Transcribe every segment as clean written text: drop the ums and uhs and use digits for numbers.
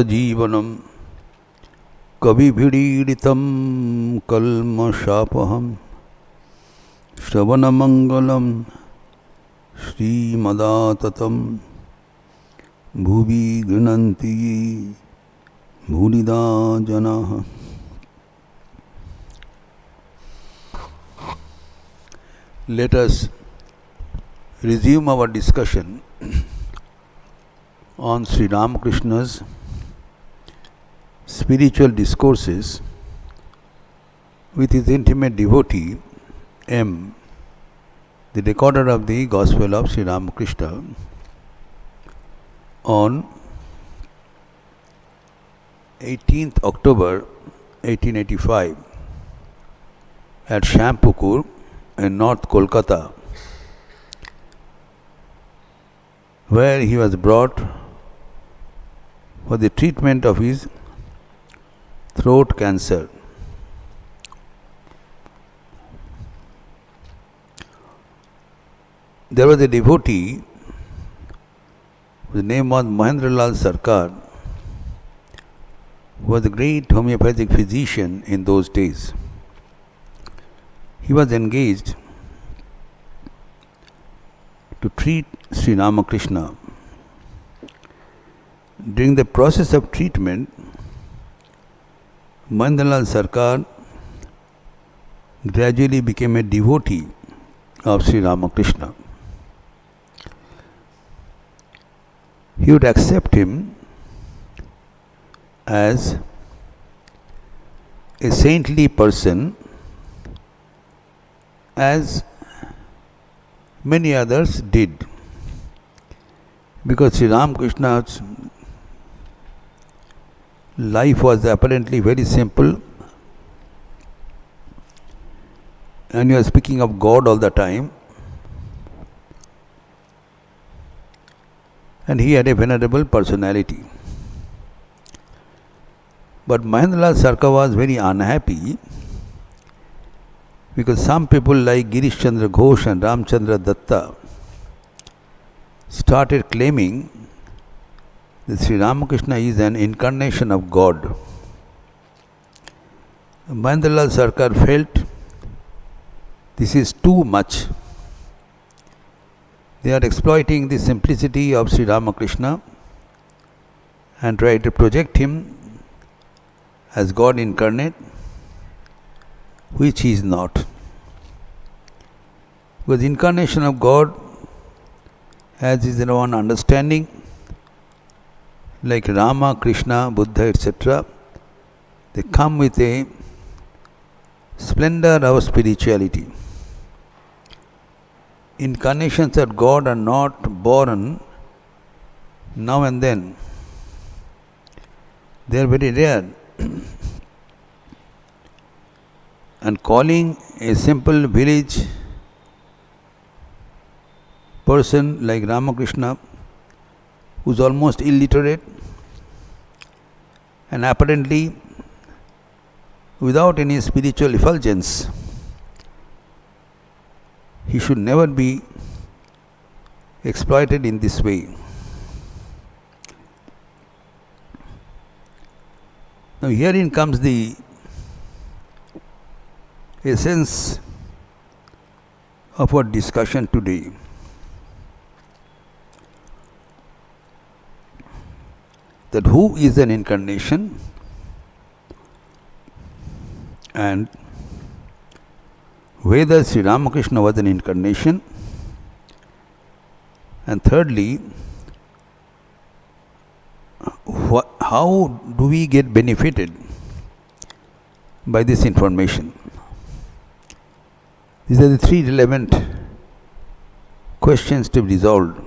जीवनम कविभिडीडितं कल्मषापहं श्रवणमंगलं श्रीमदाततं भुवि गृह्णन्ति भूरिदा जनाः. Let us resume our discussion on Sri Ramakrishna's spiritual discourses with his intimate devotee M, the recorder of the Gospel of Sri Ramakrishna, on 18th October 1885 at Shampukur in North Kolkata, where he was brought for the treatment of his throat cancer. There was a devotee whose name was Mahendralal Sarkar, who was a great homeopathic physician in those days. He was engaged to treat Sri Ramakrishna. During the process of treatment, Mahendralal Sarkar gradually became a devotee of Sri Ramakrishna. He would accept him as a saintly person, as many others did, because Sri Ramakrishna's life was apparently very simple, and he was speaking of God all the time, and he had a venerable personality. But Mahendralal Sarkar was very unhappy because some people like Girish Chandra Ghosh and Ramchandra Datta started claiming that Sri Ramakrishna is an incarnation of God. Mahendralal Sarkar felt this is too much. They are exploiting the simplicity of Sri Ramakrishna and try to project him as God incarnate, which he is not. Because the incarnation of God, as is their own understanding, like Rama, Krishna, Buddha, etc., they come with a splendor of spirituality. Incarnations of God are not born now and then. They are very rare. And calling a simple village person like Ramakrishna, who is almost illiterate and apparently without any spiritual effulgence, he should never be exploited in this way. Now herein comes the essence of our discussion today. That who is an incarnation, and whether Sri Ramakrishna was an incarnation, and thirdly, how do we get benefited by this information? These are the three relevant questions to be resolved.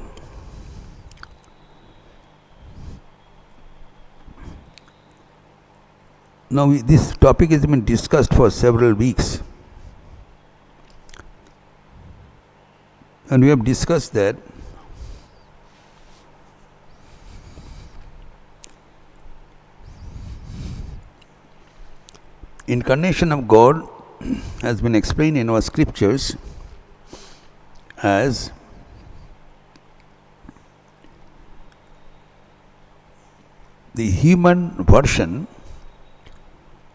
Now, this topic has been discussed for several weeks, and we have discussed that incarnation of God has been explained in our scriptures as the human version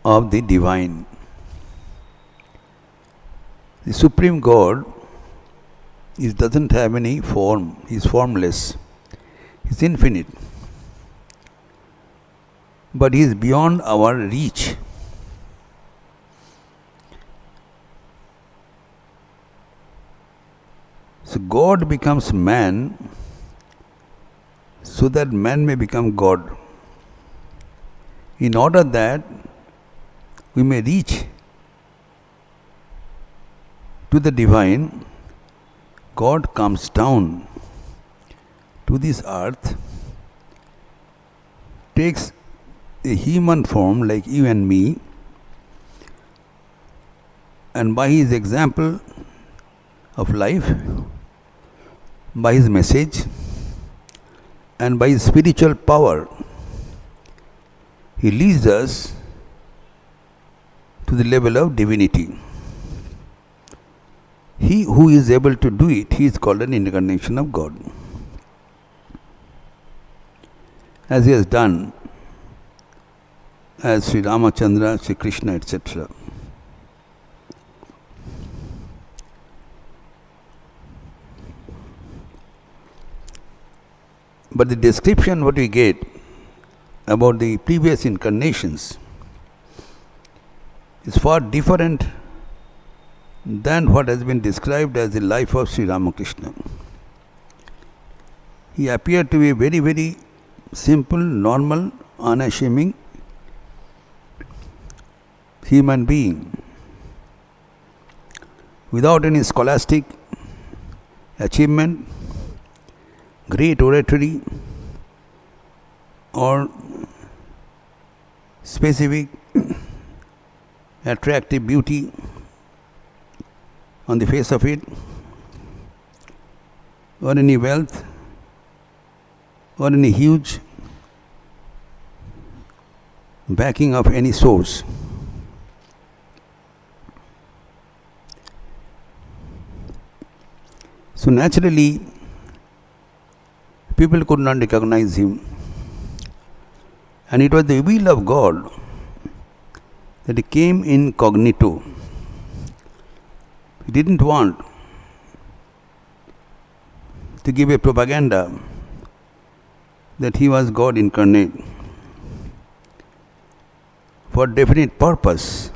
of the divine. The Supreme God doesn't have any form, He is formless, He is infinite. But He is beyond our reach. So God becomes man so that man may become God. In order that we may reach to the divine, God comes down to this earth, takes a human form like you and me, and by His example of life, by His message, and by His spiritual power, He leads us to the level of divinity. He who is able to do it, he is called an incarnation of God. As He has done as Sri Ramachandra, Sri Krishna, etc. But the description what we get about the previous incarnations is far different than what has been described as the life of Sri Ramakrishna. He appeared to be a very, very simple, normal, unassuming human being without any scholastic achievement, great oratory, or specific attractive beauty on the face of it, or any wealth, or any huge backing of any source. So naturally, people could not recognize him, and it was the will of God that he came incognito. He didn't want to give a propaganda that he was God incarnate for definite purpose.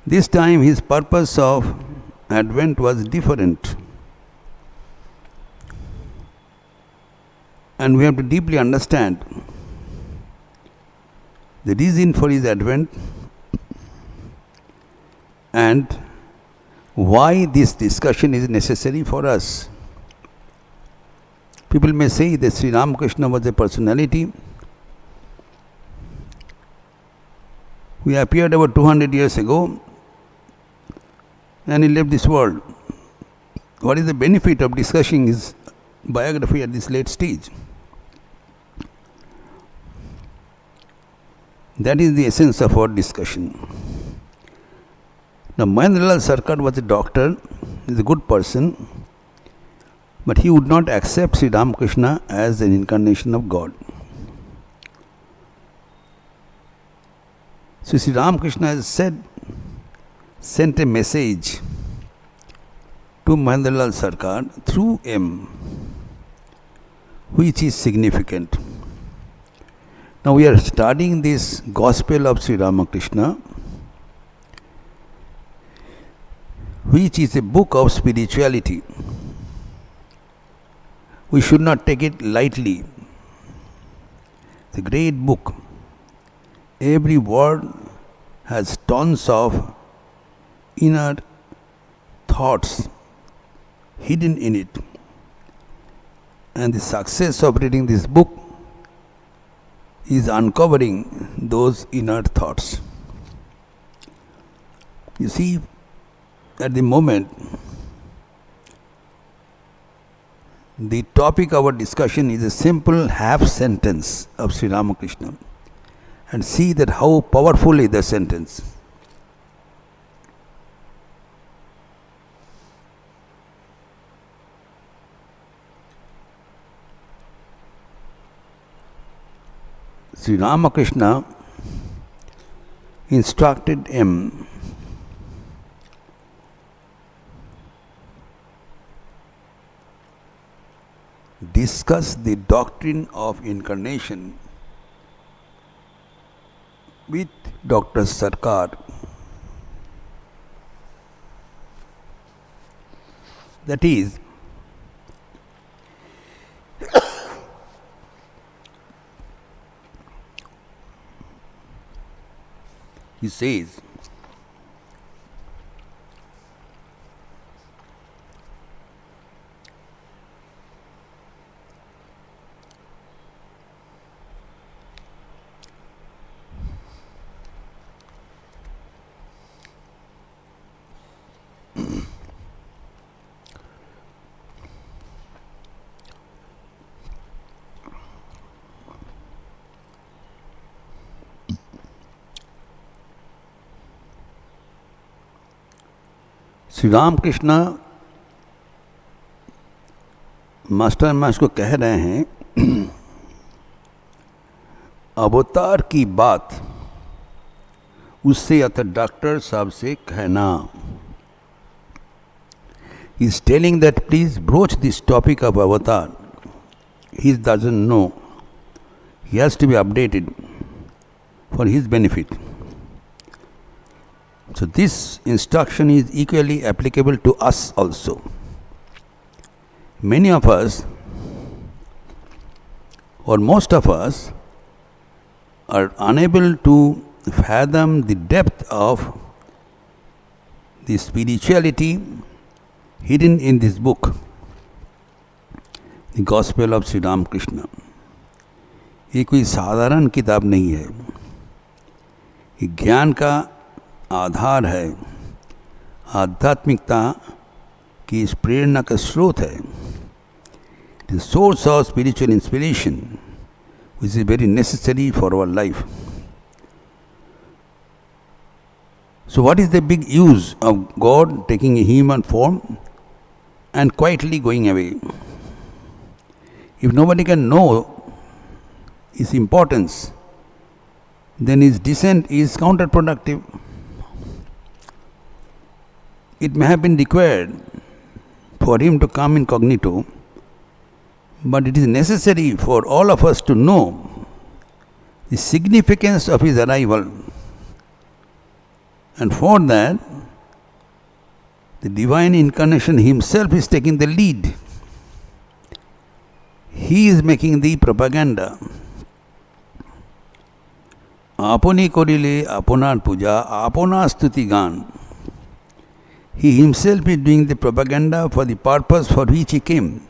This time his purpose of advent was different, and we have to deeply understand the reason for his advent and why this discussion is necessary for us. People may say that Sri Ramakrishna was a personality who appeared about 200 years ago and he left this world. What is the benefit of discussing his biography at this late stage? That is the essence of our discussion. Now, Mahendralal Sarkar was a doctor, he is a good person, but he would not accept Sri Ramakrishna as an incarnation of God. So Sri Ramakrishna has sent a message to Mahendralal Sarkar through him, which is significant. Now we are studying this Gospel of Sri Ramakrishna, which is a book of spirituality. We should not take it lightly. It's a great book. Every word has tons of inner thoughts hidden in it. And the success of reading this book is uncovering those inner thoughts. You see, at the moment, the topic of our discussion is a simple half sentence of Sri Ramakrishna. And see that how powerful is the sentence. Sri Ramakrishna instructed him discuss the doctrine of incarnation with Dr. Sarkar. That is, he says, Shri Ramakrishna master मास को कह रहे हैं अवतार की बात उससे अर्थात डॉक्टर साहब से कहना. He is telling that please broach this topic of avatar. He doesn't know. He has to be updated for his benefit. So this instruction is equally applicable to us also. Many of us, or most of us, are unable to fathom the depth of the spirituality hidden in this book, the Gospel of Sri Ramakrishna. ये कोई साधारण किताब नहीं है. ये ज्ञान का आधार है, आध्यात्मिकता की इस प्रेरणा का स्रोत है. The source of spiritual inspiration, which is very necessary for our life. So what is the big use of God taking a human form and quietly going away? If nobody can know his importance, then his descent is counterproductive. It may have been required for him to come incognito, but it is necessary for all of us to know the significance of his arrival. And for that, the divine incarnation himself is taking the lead. He is making the propaganda. Aponi korile aponar puja, aponar stuti gan. He himself is doing the propaganda for the purpose for which he came.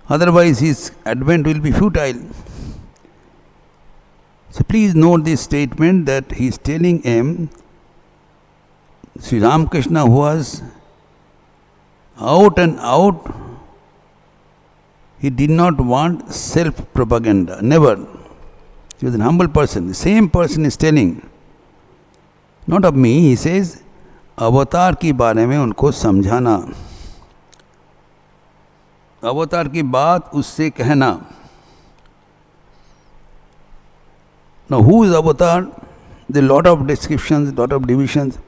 Otherwise his advent will be futile. So please note this statement that he is telling him, Sri Ramakrishna was out and out, he did not want self-propaganda, never. He was an humble person. The same person is telling, not of me, he says, अवतार के बारे में उनको समझाना, अवतार की बात उससे कहना. Now who is avatar? There are a lot of descriptions, lot of divisions.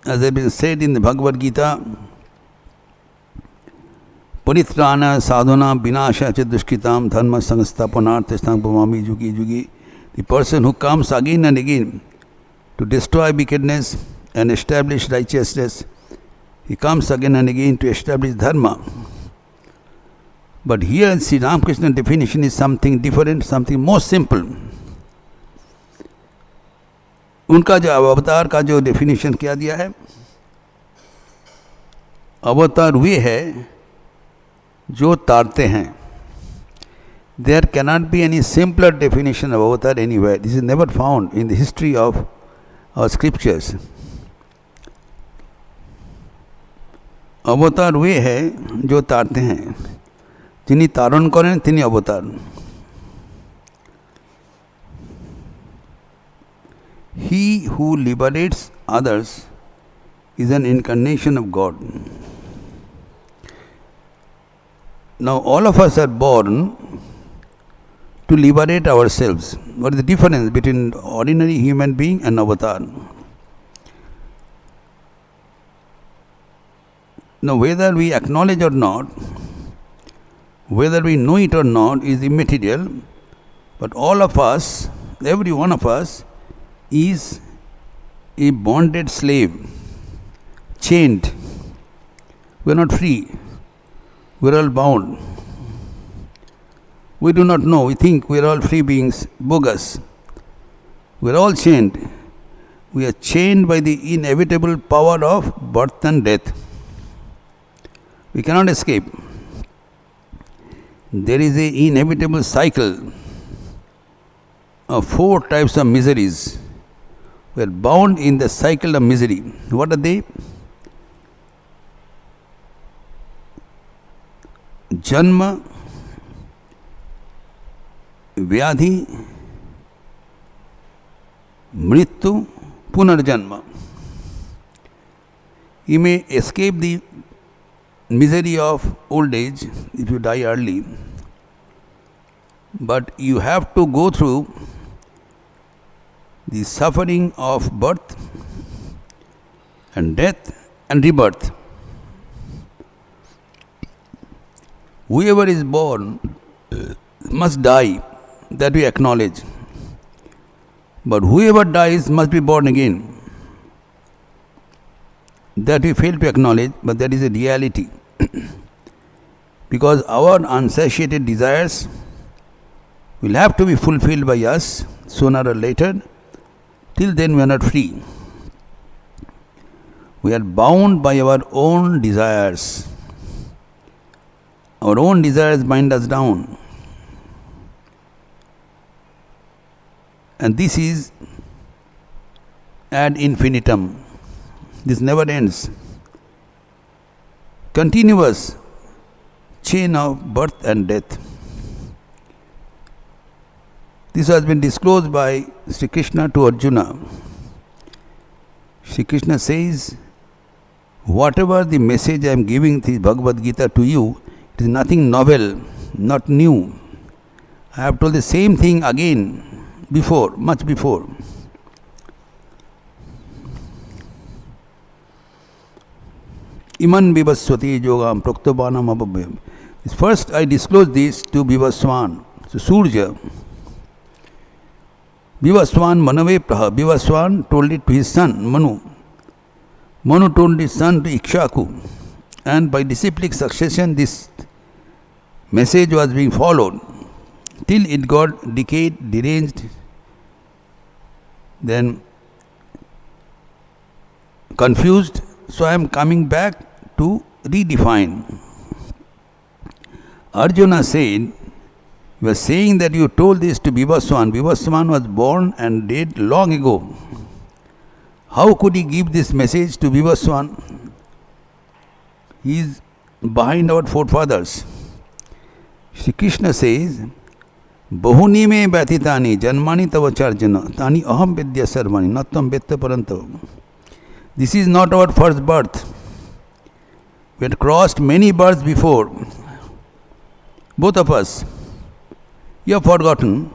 As has been said in the Bhagavad Gita, Paritrana sadhana vinasha cha dushkitam dharma sangstapanarthastam pamami jugi jugi. The person who comes again and again to destroy wickedness and establish righteousness, he comes again and again to establish dharma. But here Sri Ramakrishna's definition is something different, something more simple. उनका जो अवतार का जो definition क्या दिया है, अवतार वे है जो तारते हैं. There cannot be any simpler definition of avatar anywhere. This is never found in the history of our scriptures. अवतार वे है जो तारते हैं, যিনি তারণ করেন তিনি অবতার. He who liberates others is an incarnation of God. Now all of us are born to liberate ourselves. What is the difference between ordinary human being and avatar? Now whether we acknowledge or not, whether we know it or not is immaterial, but all of us, every one of us is a bonded slave, chained. We are not free. We are all bound. We do not know. We think we are all free beings, bogus. We are all chained. We are chained by the inevitable power of birth and death. We cannot escape. There is an inevitable cycle of 4 types of miseries. We are bound in the cycle of misery. What are they? Janma, Vyadhi, Mrityu, Punarjanma. You may escape the misery of old age if you die early, but you have to go through the suffering of birth and death and rebirth. Whoever is born must die, that we acknowledge. But whoever dies must be born again. That we fail to acknowledge, but that is a reality. Because our unsatiated desires will have to be fulfilled by us sooner or later. Till then we are not free. We are bound by our own desires. Our own desires bind us down. And this is ad infinitum. This never ends. Continuous chain of birth and death. This has been disclosed by Sri Krishna to Arjuna. Sri Krishna says, whatever the message I am giving this Bhagavad Gita to you, it is nothing novel, not new. I have told the same thing again, before, much before. Iman Vivaswati Yogam Praktobanam Abhabhyam. First I disclosed this to Vivaswan, so Surya. Vivaswan Manave Praha. Vivaswan told it to his son, Manu. Manu told his son to Ikshaku. And by disciplic succession, this message was being followed till it got decayed, deranged, then confused. So I am coming back to redefine. Arjuna said, you are saying that you told this to Vivaswan. Vivaswan was born and dead long ago. How could he give this message to Vivaswan? He is behind our forefathers. Shri Krishna says, Bahuni me vyatitani janmani tavacharjana tani aham vidya sarvani nattam vetta parantav. This is not our first birth. We had crossed many births before. Both of us. You have forgotten,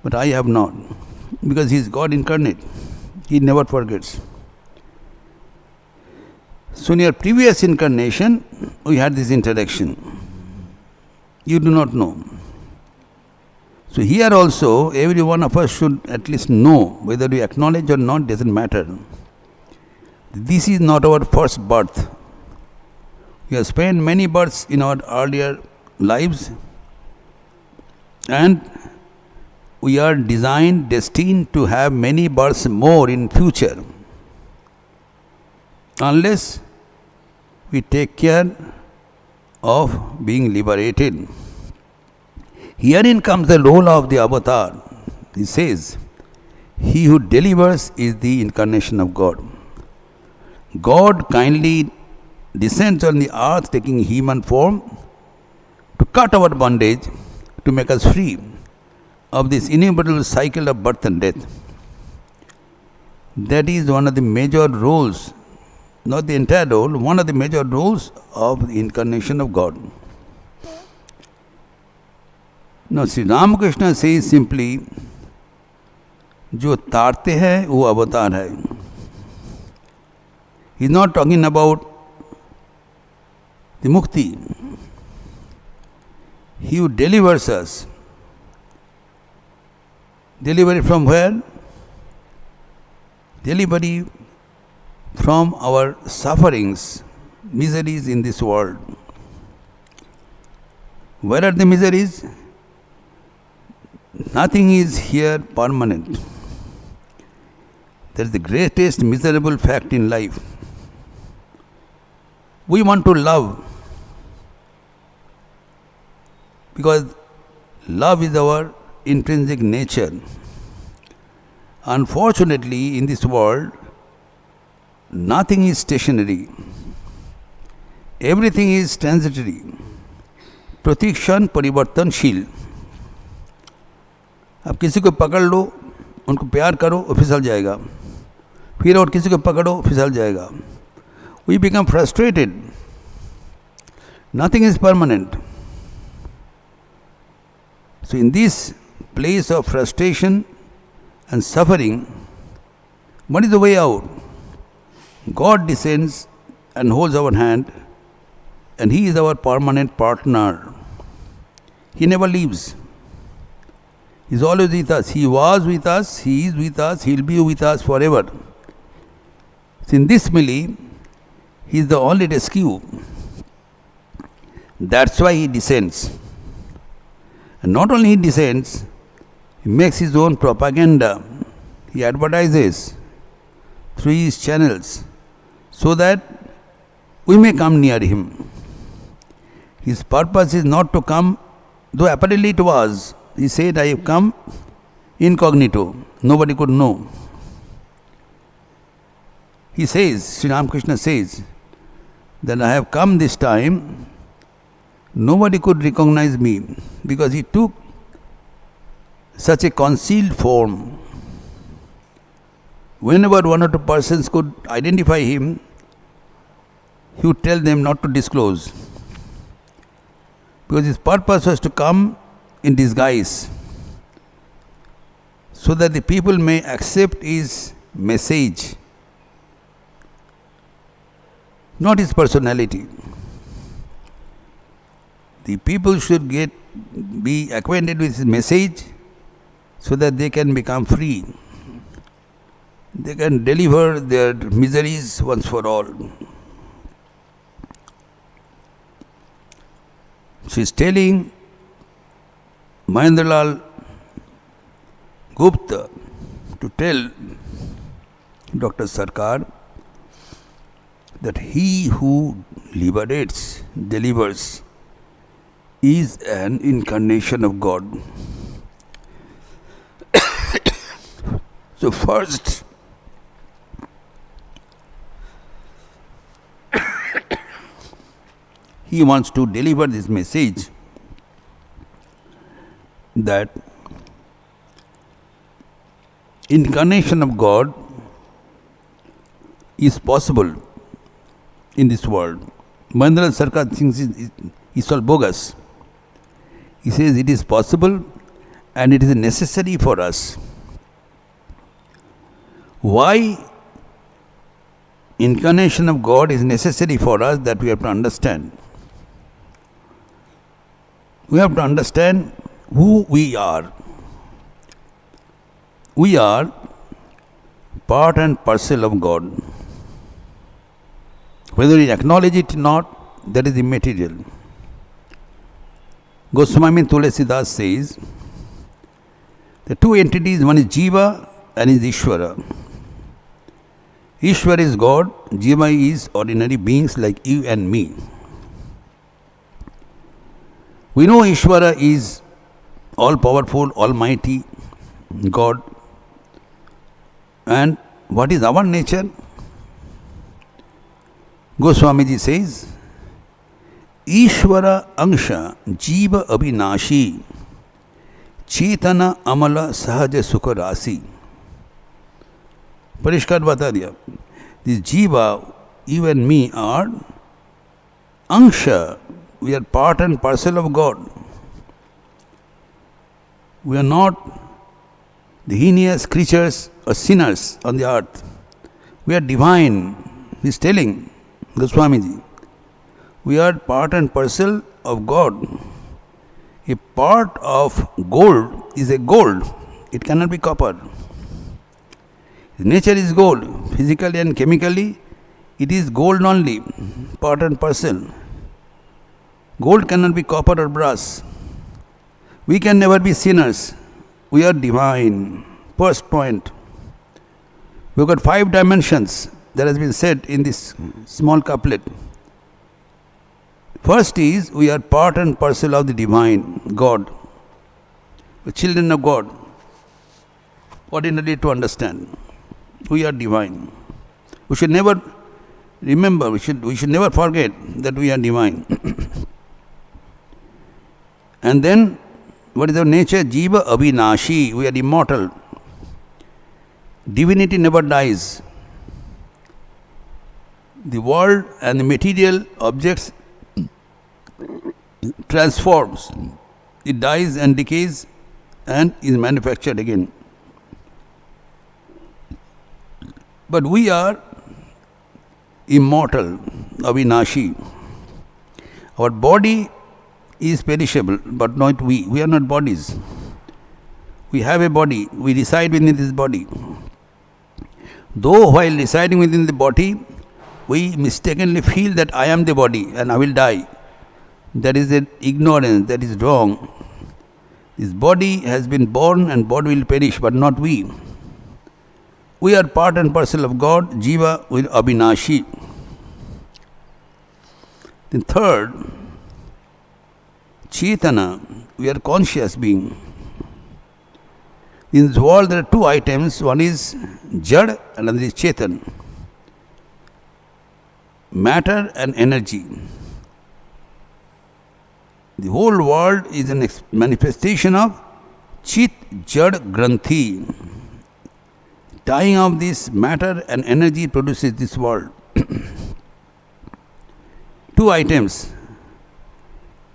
but I have not. Because he is God incarnate. He never forgets. So in your previous incarnation, we had this interaction. You do not know. So here also, every one of us should at least know, whether we acknowledge or not, doesn't matter. This is not our first birth. We have spent many births in our earlier lives, and we are destined to have many births more in future, unless we take care of being liberated. Herein comes the role of the avatar. He says, he who delivers is the incarnation of God. God kindly descends on the earth taking human form to cut our bondage, to make us free of this inevitable cycle of birth and death. That is one of the major roles, not the entire role, one of the major roles of the incarnation of God. Now Sri Ramakrishna says simply, जो तारते हैं वो अवतार है. He is not talking about the mukti. He who delivers us. Delivery from where? Delivery from our sufferings, miseries in this world. Where are the miseries? Nothing is here permanent. That is the greatest miserable fact in life. We want to love because love is our intrinsic nature. Unfortunately, in this world, nothing is stationary. Everything is transitory. प्रतिक्षण परिवर्तनशील. अब किसी को पकड़ लो, उनको प्यार करो, वो फिसल जाएगा. फिर और किसी को पकड़ो, फिसल जाएगा. We become frustrated. Nothing is permanent. So in this place of frustration and suffering, what is the way out? God descends and holds our hand, and He is our permanent partner. He never leaves. He is always with us. He was with us, He is with us, He will be with us forever. So in this milli, He is the only rescue. That's why He descends. And not only He descends, He makes His own propaganda. He advertises through His channels so that we may come near Him. His purpose is not to come, though apparently it was. He said, I have come incognito. Nobody could know. He says, Sri Ramakrishna says, that I have come this time, nobody could recognize me because He took such a concealed form. Whenever one or two persons could identify Him, He would tell them not to disclose. Because His purpose was to come in disguise so that the people may accept His message, not His personality. The people should be acquainted with His message so that they can become free. They can deliver their miseries once for all. She is telling Mahendralal Gupta to tell Dr. Sarkar that he who liberates, delivers, is an incarnation of God. So first, he wants to deliver this message that incarnation of God is possible in this world. Mahendralal Sarkar thinks it's all bogus. He says it is possible and it is necessary for us. Why incarnation of God is necessary for us, that we have to understand. We have to understand who we are. We are part and parcel of God. Whether we acknowledge it or not, that is immaterial. Goswami Tulsidas says the two entities, one is Jiva and is Ishvara. Ishvara is God, Jiva is ordinary beings like you and me. We know Ishvara is all-powerful, almighty God. And what is our nature? Goswamiji says, Ishvara Angsha Jiva Abhinashi Chetana Amala Sahaja Sukha Rasi. परिष्कार बता दिया. This Jiva, you and me are Angsha. We are part and parcel of God. We are not the heinous creatures or sinners on the earth. We are divine. He is telling Goswamiji. We are part and parcel of God. A part of gold is a gold. It cannot be copper. Nature is gold. Physically and chemically, it is gold only. Part and parcel. Gold cannot be copper or brass. We can never be sinners. We are divine. First point. We've got 5 dimensions that has been said in this small couplet. First is, we are part and parcel of the divine, God. The children of God. What do you need to understand? We are divine. We should never remember, we should never forget that we are divine. And then, what is our nature? Jiva Abhinashi. We are immortal. Divinity never dies. The world and the material objects transforms. It dies and decays and is manufactured again. But we are immortal, Avinashi. Our body is perishable, but not we. We are not bodies. We have a body. We reside within this body. Though while residing within the body, we mistakenly feel that I am the body and I will die. That is an ignorance, that is wrong. This body has been born and body will perish, but not we. We are part and parcel of God, Jiva with Abhinashi. Then third, Chetana, we are conscious being. In this world there are 2 items, one is Jad and another is Chetan. Matter and energy. The whole world is a manifestation of Chit Jad Granthi. Tying of this matter and energy produces this world. 2 items.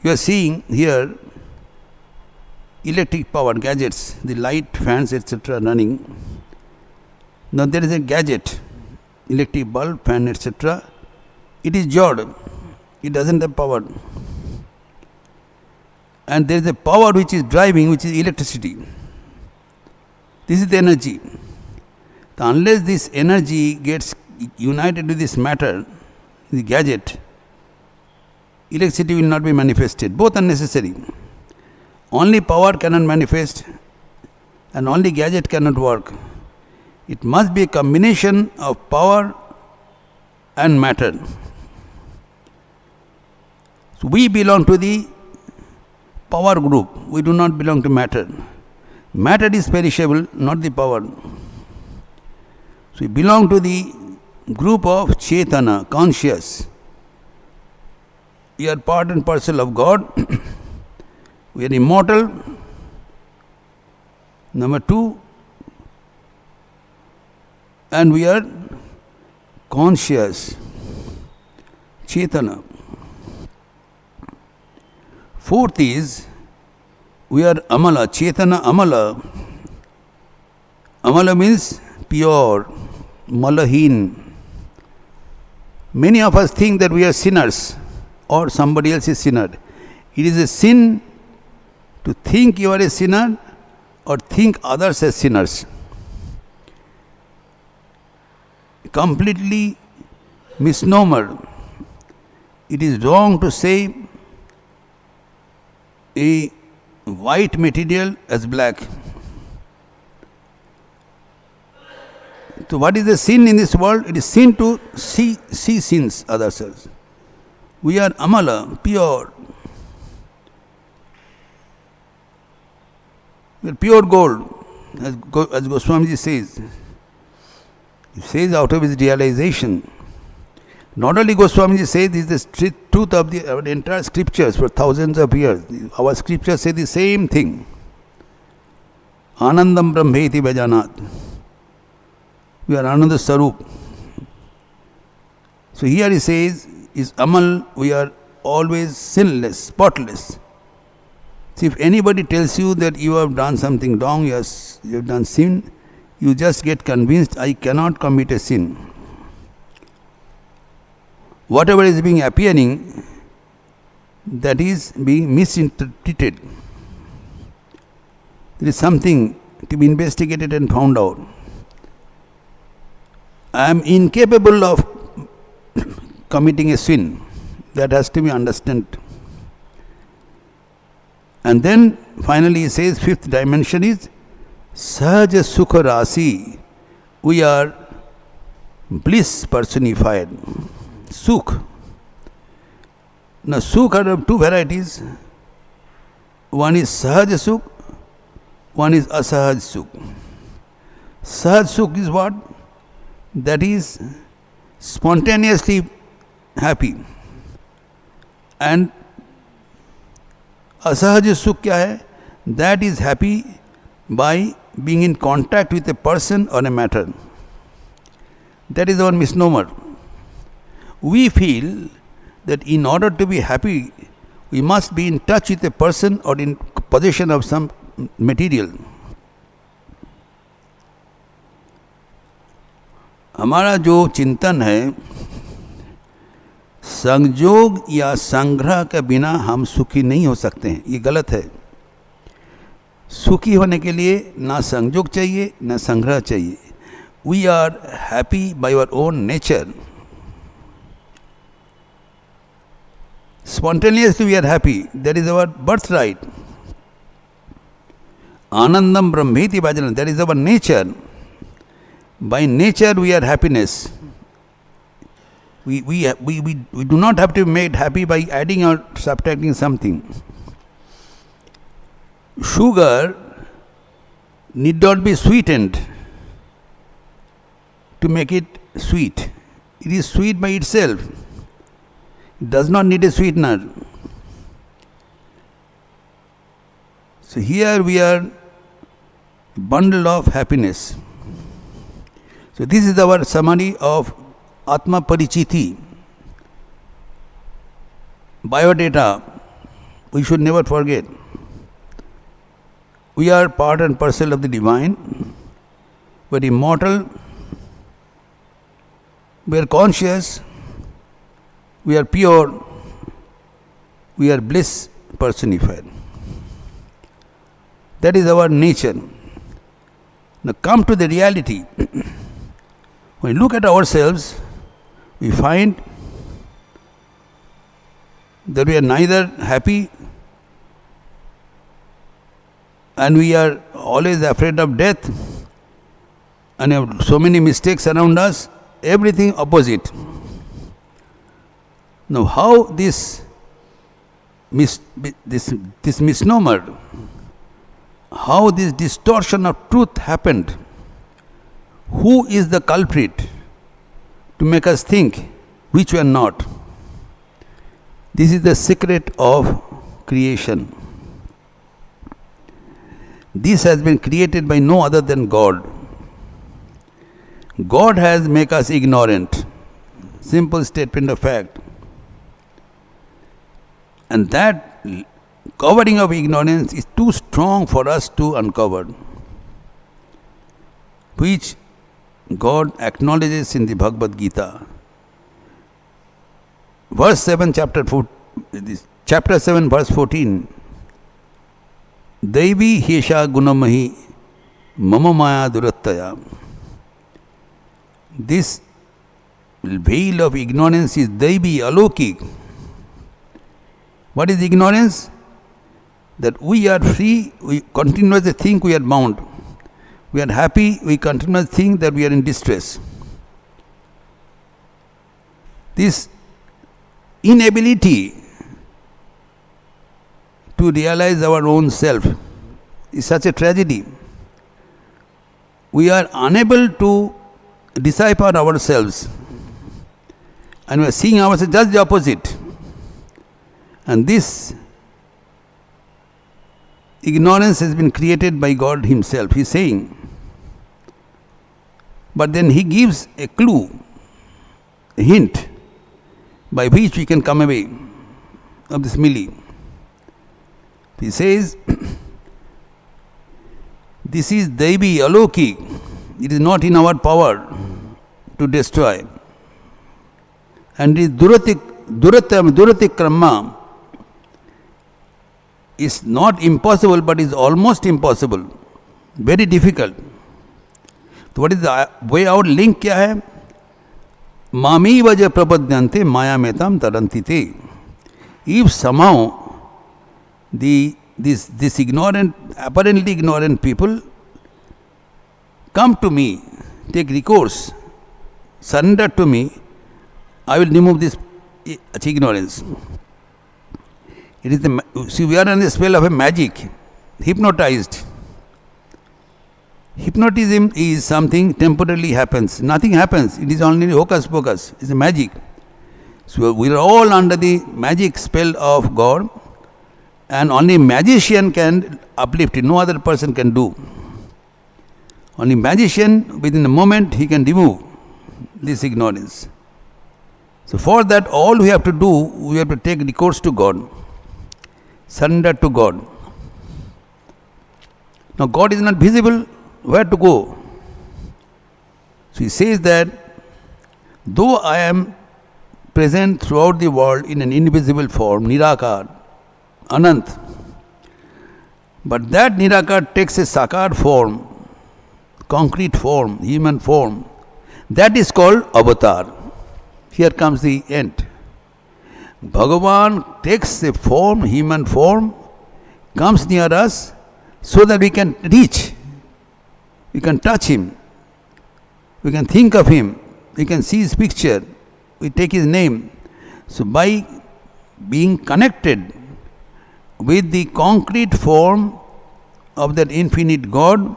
You are seeing here electric power gadgets, the light, fans, etc. running. Now there is a gadget, electric bulb, fan, etc. It is Jad. It doesn't have power. And there is a power which is driving, which is electricity. This is the energy. So unless this energy gets united with this matter, the gadget, electricity will not be manifested. Both are necessary. Only power cannot manifest and only gadget cannot work. It must be a combination of power and matter. So we belong to the power group. We do not belong to matter. Matter is perishable, not the power. So we belong to the group of Chetana, conscious. We are part and parcel of God. We are immortal. Number 2, and we are conscious, Chetana. 4th is, we are Amala, Chetana Amala. Amala means pure, Malahin. Many of us think that we are sinners or somebody else is sinner. It is a sin to think you are a sinner or think others as sinners. Completely misnomer. It is wrong to say a white material as black. So what is the sin in this world? It is sin to see sins others. We are Amala, pure. We are pure gold, as Goswamiji says. He says out of his realization. Not only Goswamiji says this is the truth of the entire scriptures for thousands of years. Our scriptures say the same thing. Anandam Brahmeti Vajanat. We are Ananda Sarup. So here he says, is Amal, we are always sinless, spotless. So if anybody tells you that you have done something wrong, you have done sin, you just get convinced, I cannot commit a sin. Whatever is being appearing, that is being misinterpreted. There is something to be investigated and found out. I am incapable of committing a sin. That has to be understood. And then finally he says, fifth dimension is Sahaja Sukha Rasi. We are bliss personified. Sukh. Now Sukh are of two varieties. One is Sahaja Sukh, one is Asahaj Sukh. Sahaj Sukh is what? That is spontaneously happy. And Asahaj Sukh kya hai? That is happy by being in contact with a person or a matter. That is our misnomer. We feel that in order to be happy, we must be in touch with a person or in possession of some material. हमारा जो चिंतन है, संयोग या संग्रह के बिना हम सुखी नहीं हो सकते हैं, ये गलत है. सुखी होने के लिए ना संयोग चाहिए ना संग्रह चाहिए. We are happy by our own nature. Spontaneously we are happy. That is our birthright. Anandam Brahmeti Bhajanam. That is our nature. By nature we are happiness. We do not have to be made happy by adding or subtracting something. Sugar need not be sweetened to make it sweet. It is sweet by itself. It does not need a sweetener. So here we are a bundle of happiness. So this is our summary of Atma Parichiti. Biodata, we should never forget. We are part and parcel of the divine. We are immortal. We are conscious. We are pure. We are bliss personified. That is our nature. Now come to the reality. When we look at ourselves, we find that we are neither happy and we are always afraid of death and have so many mistakes around us, everything opposite. Now how this misnomer, how this distortion of truth happened? Who is the culprit to make us think which we are not? This is the secret of creation. This has been created by no other than God. God has made us ignorant. Simple statement of fact. And that covering of ignorance is too strong for us to uncover, which God acknowledges in the Bhagavad Gita. Verse 7, chapter 7, verse 14. Devi Hesha Gunamahi Mama Maya Durattaya. This veil of ignorance is Devi, Alokik. What is ignorance? That we are free, we continuously think we are bound. We are happy, we continuously think that we are in distress. This inability to realize our own self is such a tragedy. We are unable to decipher ourselves and we are seeing ourselves just the opposite. And this ignorance has been created by God Himself, He is saying. But then He gives a clue, a hint, by which we can come away of this milli. He says, this is Daivi, Aloki. It is not in our power to destroy. And it is Duratikrama is not impossible, but is almost impossible. Very difficult. So what is the way out? Link क्या है? Mami vaja prapadyante maya metam tarantite. If somehow this ignorant, apparently ignorant people come to me, take recourse, surrender to me, I will remove this ignorance. It is see, we are on the spell of a magic, hypnotized. Hypnotism is something temporarily happens. Nothing happens. It is only hocus pocus. It's a magic. So we are all under the magic spell of God, and only magician can uplift it. No other person can do. Only magician, within a moment, he can remove this ignorance. So for that, all we have to do, we have to take recourse to God, surrender to God. Now God is not visible. Where to go? So he says that though I am present throughout the world in an invisible form, Nirakar, Anant, but that Nirakar takes a Sakar form, concrete form, human form. That is called avatar. Here comes the end. Bhagavan takes a form, human form, comes near us so that we can reach. We can touch him, we can think of him, we can see his picture, we take his name. So by being connected with the concrete form of that infinite God,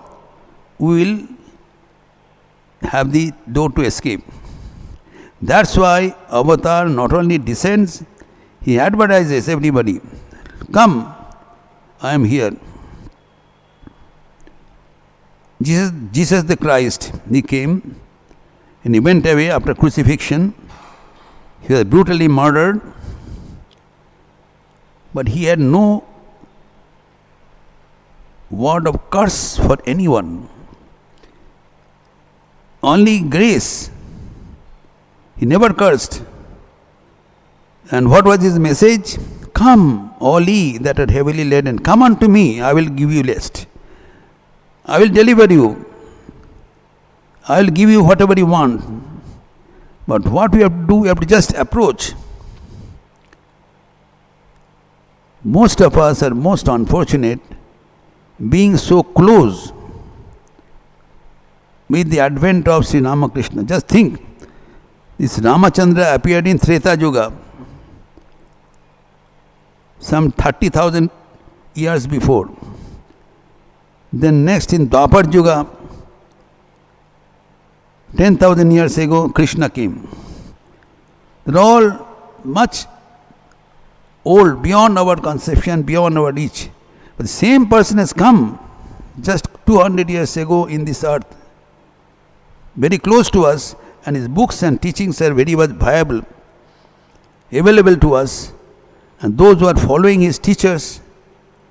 we will have the door to escape. That's why Avatar not only descends, he advertises everybody, come, I am here. Jesus the Christ, he came and he went away after crucifixion. He was brutally murdered, but he had no word of curse for anyone. Only grace. He never cursed. And what was his message? Come, all ye that are heavily laden, come unto me, I will give you rest. I will deliver you. I will give you whatever you want. But what we have to do, we have to just approach. Most of us are most unfortunate being so close with the advent of Sri Ramakrishna. Just think, this Ramachandra appeared in Treta Yuga, some 30,000 years before. Then next in Dwapar Yuga, 10,000 years ago, Krishna came. They are all much old, beyond our conception, beyond our reach. But the same person has come just 200 years ago in this earth, very close to us, and his books and teachings are very much viable, available to us. And those who are following his teachers,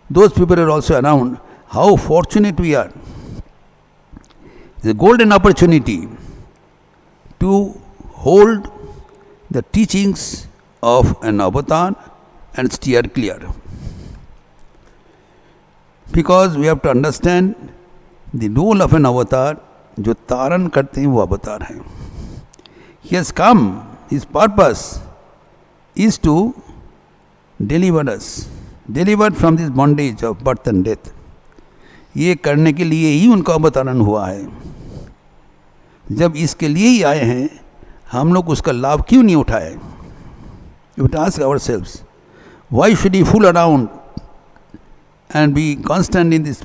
those people are also around. How fortunate we are. It's a golden opportunity to hold the teachings of an avatar and steer clear. Because we have to understand the role of an avatar, जो तारण करते हैं वो अवतार है. He has come, his purpose is to deliver us, delivered from this bondage of birth and death. ये करने के लिए ही उनका अवतरण हुआ है. जब इसके लिए ही आए हैं, हम लोग उसका लाभ क्यों नहीं उठाए? We have to ask ourselves, why should we fool around and be constant in this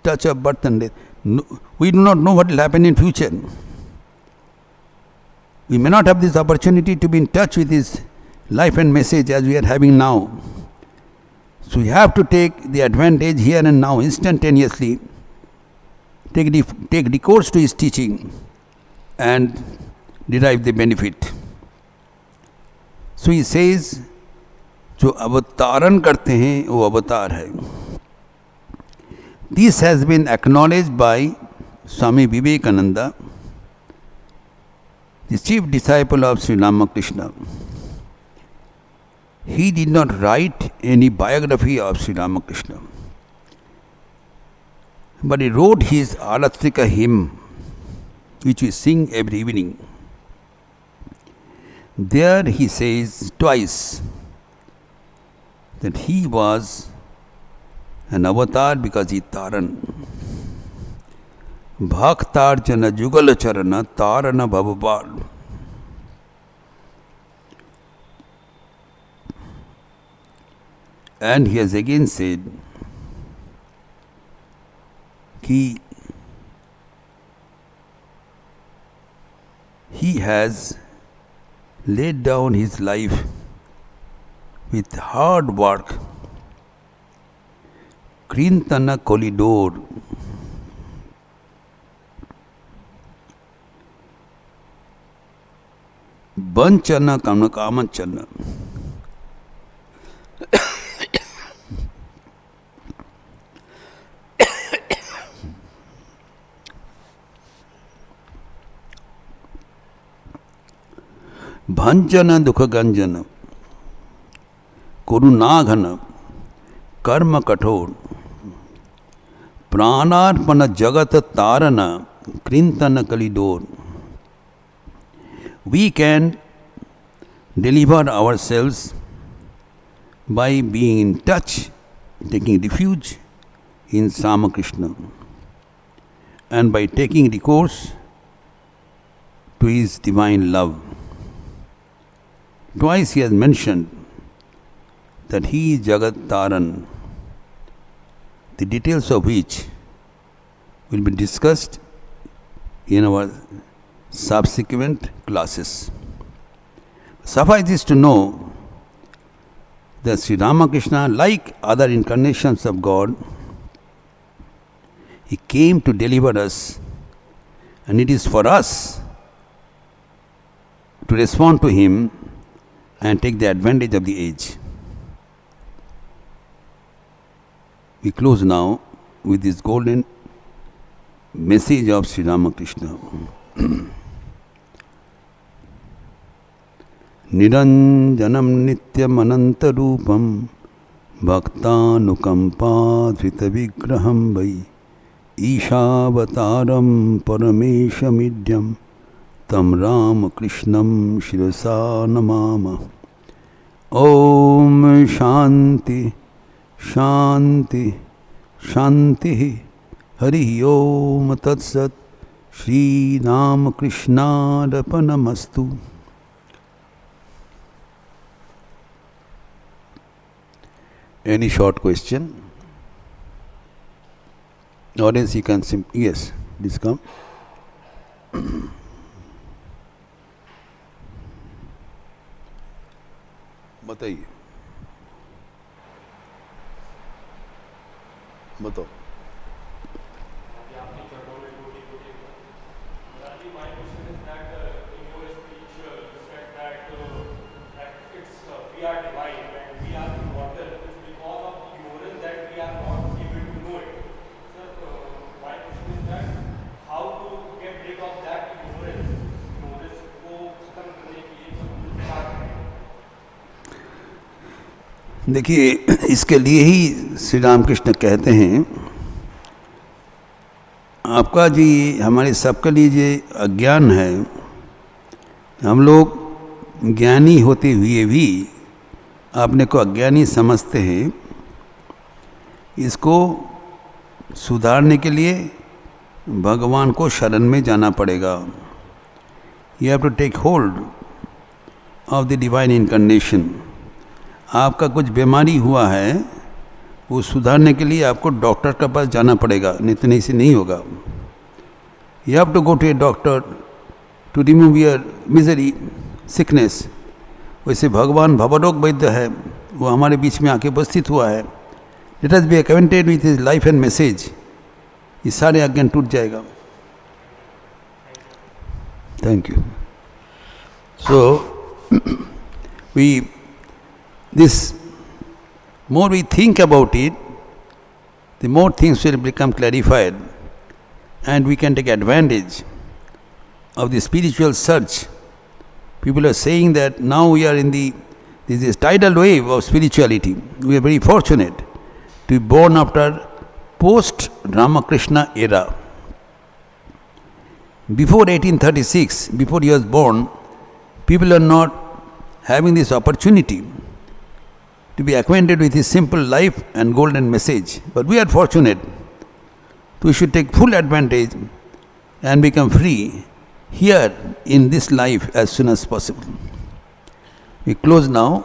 touch of birth and death? No, we do not know what will happen in future. We may not have this opportunity to be in touch with his life and message as we are having now. So we have to take the advantage here and now, instantaneously, take recourse to his teaching and derive the benefit. So he says, जो अवतारण करते हैं वो अवतार है. This has been acknowledged by Swami Vivekananda, the chief disciple of Sri Ramakrishna. He did not write any biography of Sri Ramakrishna, but he wrote his Aratrika hymn, which we sing every evening. There he says twice that he was an avatar because he taran. Bhaktarjana Jugala Charana Tarana Bhavapal. And he has again said, he has laid down his life with hard work. Krintana Kolidor. Banchana Kamakamachana. Bhanjana Dukhaganjana. Kurunaghana. Karma Kathor. Pranarpana Jagata Tarana. Krintana Kalidor. We can deliver ourselves by being in touch, taking refuge in Ramakrishna, and by taking recourse to his divine love. Twice he has mentioned that he is Jagat Taran, the details of which will be discussed in our subsequent classes. Suffice it to know that Sri Ramakrishna, like other incarnations of God, he came to deliver us, and it is for us to respond to him and take the advantage of the age. We close now with this golden message of Sri Ramakrishna. Niranjanam nityam anantarupam bhaktanukampadhrita vigraham vai Ishavataram parameshamidhyam tam Ramakrishnam shirasa namama. Om Shanti Shanti Shanti Hari Om Tat Sat Shri Ramakrishna Arpanamastu. Any short question? Or else you can simply, yes, please come. बताइए, बताओ. देखिए, इसके लिए ही श्री रामकृष्ण कहते हैं, आपका जी हमारे सबके लिए जो अज्ञान है, हम लोग ज्ञानी होते हुए भी अपने को अज्ञानी समझते हैं. इसको सुधारने के लिए भगवान को शरण में जाना पड़ेगा. You have to take hold of the divine incarnation. आपका कुछ बीमारी हुआ है, वो सुधारने के लिए आपको डॉक्टर के पास जाना पड़ेगा, नहीं तो नहीं से नहीं होगा. You have to go to a doctor to remove your misery, sickness. वैसे भगवान भवरोग वैद्य है, वो हमारे बीच में आके उपस्थित हुआ है. Let us B acquainted with his life and message. ये सारे अज्ञान टूट जाएगा. Thank you. So this more we think about it, the more things will become clarified, and we can take advantage of the spiritual surge. People are saying that now we are in this tidal wave of spirituality. We are very fortunate to be born after post-Ramakrishna era. Before 1836, before he was born, people are not having this opportunity to be acquainted with his simple life and golden message. But we are fortunate. We should take full advantage and become free here in this life as soon as possible. We close now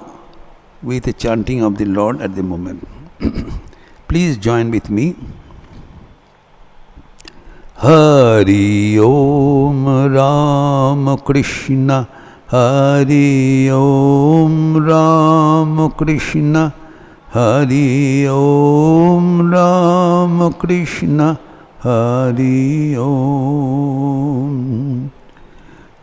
with a chanting of the Lord at the moment. Please join with me. Hari Om Ramakrishna, Hari Om Ramakrishna, Hari Om Ramakrishna, Hari Om.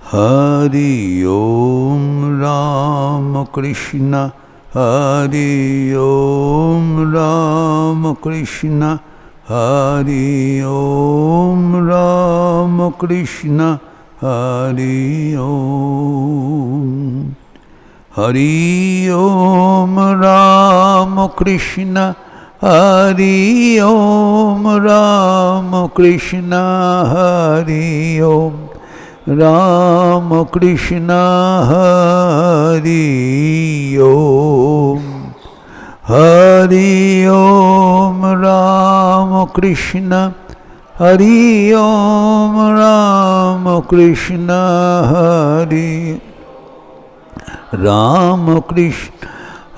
Hari Om Ramakrishna, Hari Om Ramakrishna, Hari Om Ramakrishna, Hari Om. Hari Om Ramakrishna, Hari Om Ramakrishna, Hari Om Ramakrishna, Hari Om. Hari Om Ramakrishna, Hari Om Ramakrishna, Hari Ramakrishna,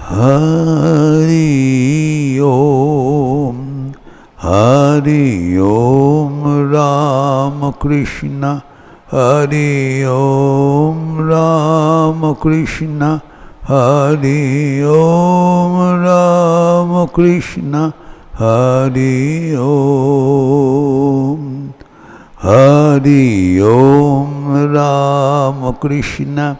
Hari Om. Hari Om Ramakrishna, Hari Om Ramakrishna, Hari Om Ramakrishna, Hari Om. Hari Om Ramakrishna,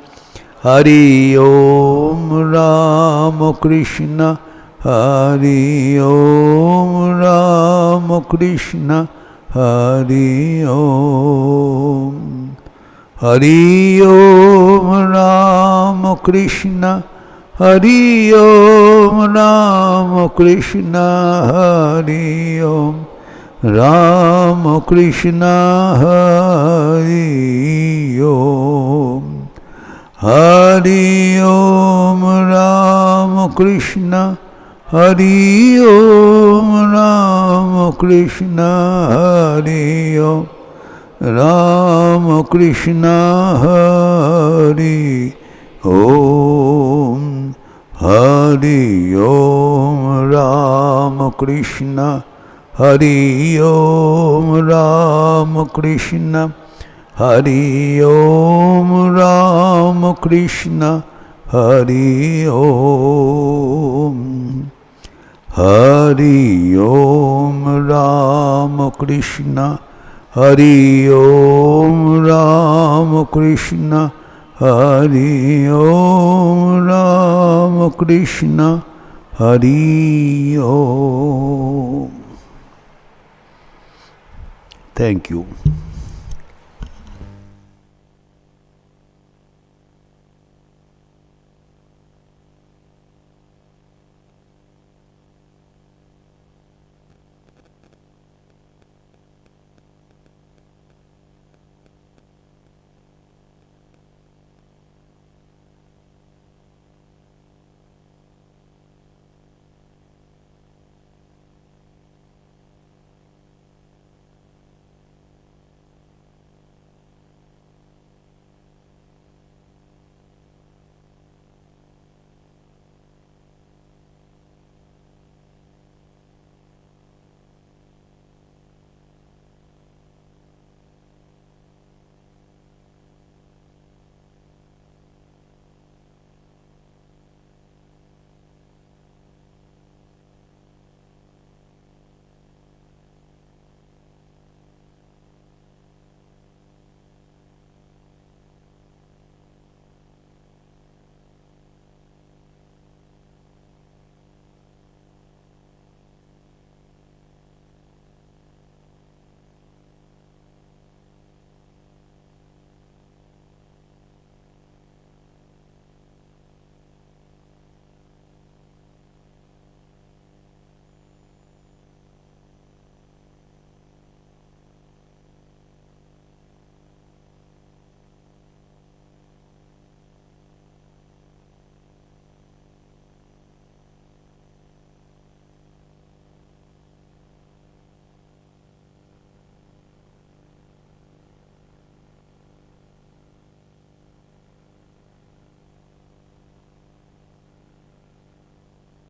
Hari Om Ramakrishna, Hari Om Ramakrishna, Hari Om. Hari Om Ramakrishna, Hari Om Ramakrishna, Hari Om Ramakrishna, Hari Om. Hari Om Ramakrishna, Hari Om Ramakrishna, Hari Om Ramakrishna, Hari Om. Hari Om Ramakrishna, Hari Om Ramakrishna, Hari Om Ramakrishna, Hari Om. Hari Om Ramakrishna, Hari Om Ramakrishna, Hari Om Ramakrishna, Hari Om. Thank you.